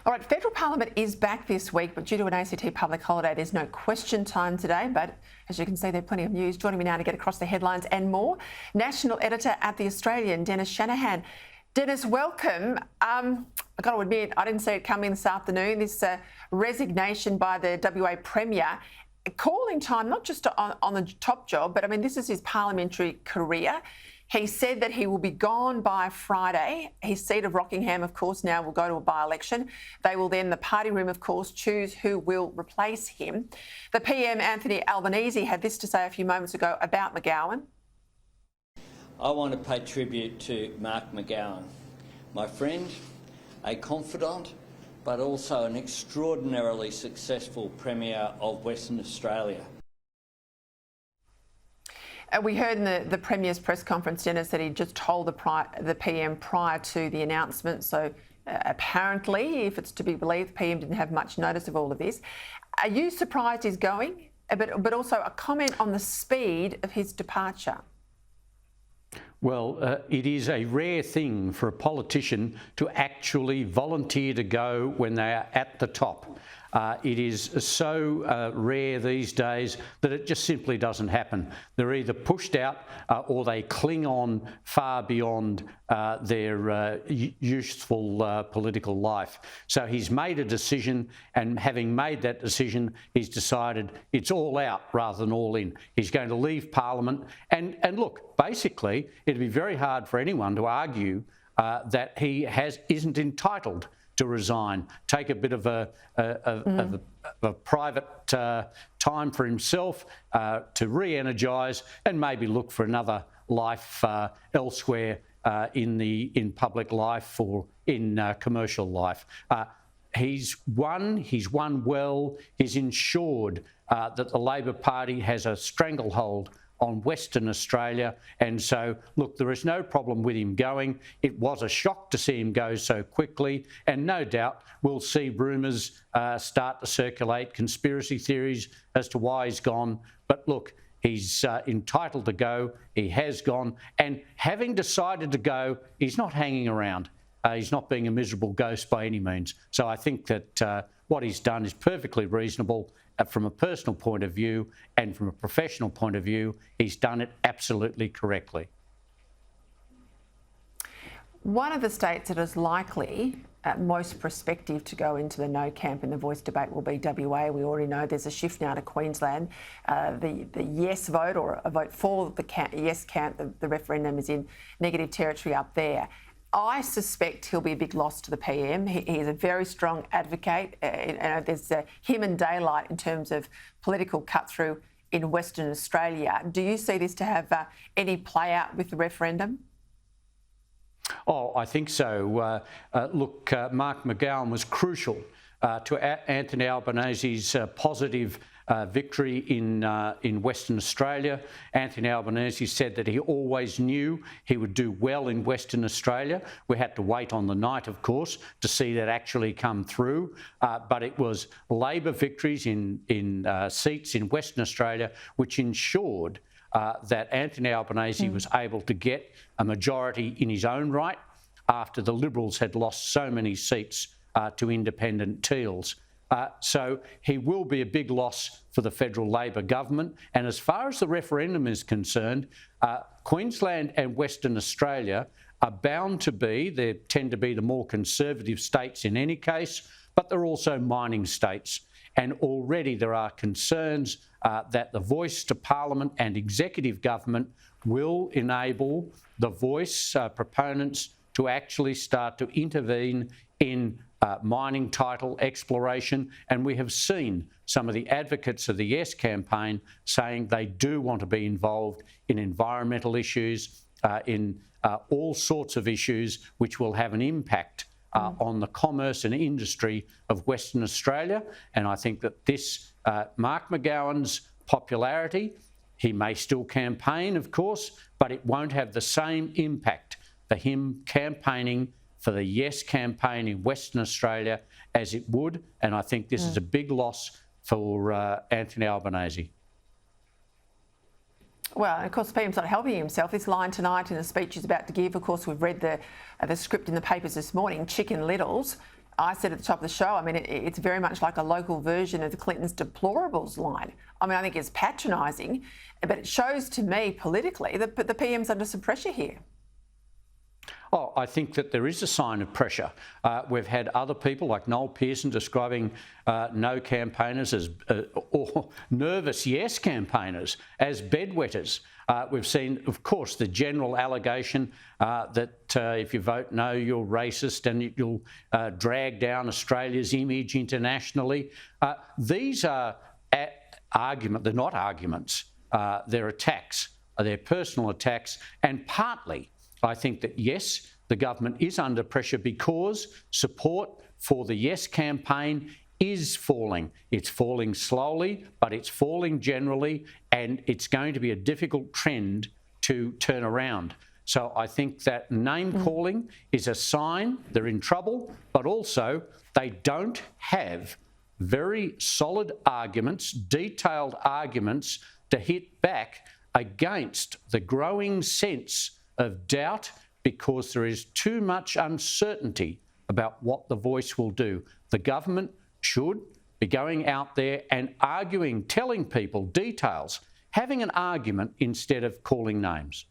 All right, federal parliament is back this week, but due to an ACT public holiday, there's no question time today. But as you can see, there's plenty of news. Joining me now to get across the headlines and more, national editor at The Australian, Dennis Shanahan. Dennis, welcome. I've got to admit, I didn't see it coming this afternoon. This resignation by the WA Premier, calling time not just on the top job, but I mean, this is his parliamentary career. He said that he will be gone by Friday. His seat of Rockingham, of course, now will go to a by-election. They will then, the party room, of course, choose who will replace him. The PM, Anthony Albanese, had this to say a few moments ago about McGowan. I want to pay tribute to Mark McGowan, my friend, a confidant, but also an extraordinarily successful Premier of Western Australia. We heard in the Premier's press conference, Dennis, that he just told the PM prior to the announcement. So apparently, if it's to be believed, the PM didn't have much notice of all of this. Are you surprised he's going? But also a comment on the speed of his departure. Well, it is a rare thing for a politician to actually volunteer to go when they are at the top. It is so rare these days that it just simply doesn't happen. They're either pushed out or they cling on far beyond their useful political life. So he's made a decision, and having made that decision, he's decided it's all out rather than all in. He's going to leave Parliament. And look, basically, it'd be very hard for anyone to argue that he isn't entitled to resign, take a bit of a private time for himself to re-energise and maybe look for another life elsewhere in public life or in commercial life. He's won well. He's ensured that the Labor Party has a stranglehold on Western Australia, and so look, there is no problem with him going. It was a shock to see him go so quickly, and no doubt we'll see rumours start to circulate, conspiracy theories as to why he's gone. But look, he's entitled to go. He has gone, and having decided to go, he's not hanging around. He's not being a miserable ghost by any means. So I think that what he's done is perfectly reasonable. From a personal point of view and from a professional point of view, he's done it absolutely correctly. One of the states that is likely most prospective to go into the no camp in the Voice debate will be WA. We already know there's a shift now to Queensland. The yes vote, or a vote for the yes camp, the referendum, is in negative territory up there. I suspect he'll be a big loss to the PM. He is a very strong advocate. There's him and daylight in terms of political cut-through in Western Australia. Do you see this to have any play out with the referendum? Oh, I think so. Look, Mark McGowan was crucial to Anthony Albanese's positive victory in Western Australia. Anthony Albanese said that he always knew he would do well in Western Australia. We had to wait on the night, of course, to see that actually come through. But it was Labor victories in seats in Western Australia which ensured that Anthony Albanese was able to get a majority in his own right after the Liberals had lost so many seats to independent Teals. So he will be a big loss for the federal Labor government. And as far as the referendum is concerned, Queensland and Western Australia are bound to be, they tend to be the more conservative states in any case, but they're also mining states. And already there are concerns that the Voice to Parliament and executive government will enable the Voice proponents to actually start to intervene in mining title exploration. And we have seen some of the advocates of the Yes campaign saying they do want to be involved in environmental issues, in all sorts of issues which will have an impact on the commerce and industry of Western Australia. And I think that this, Mark McGowan's popularity, he may still campaign, of course, but it won't have the same impact for him campaigning for the Yes campaign in Western Australia as it would. And I think this is a big loss for Anthony Albanese. Well, of course, the PM's not helping himself. This line tonight in the speech he's about to give, of course, we've read the script in the papers this morning, Chicken Littles. I said at the top of the show, I mean, it's very much like a local version of the Clintons' deplorables line. I mean, I think it's patronising, but it shows to me politically that the PM's under some pressure here. Oh, I think that there is a sign of pressure. We've had other people like Noel Pearson describing no campaigners as, or nervous yes campaigners as bedwetters. We've seen, of course, the general allegation that if you vote no, you're racist and you'll drag down Australia's image internationally. These are arguments, they're not arguments, they're attacks, they're personal attacks, and partly I think that, yes, the government is under pressure because support for the Yes campaign is falling. It's falling slowly, but it's falling generally, and it's going to be a difficult trend to turn around. So I think that name calling is a sign they're in trouble, but also they don't have very solid arguments, detailed arguments to hit back against the growing sense of doubt because there is too much uncertainty about what the Voice will do. The government should be going out there and arguing, telling people details, having an argument instead of calling names.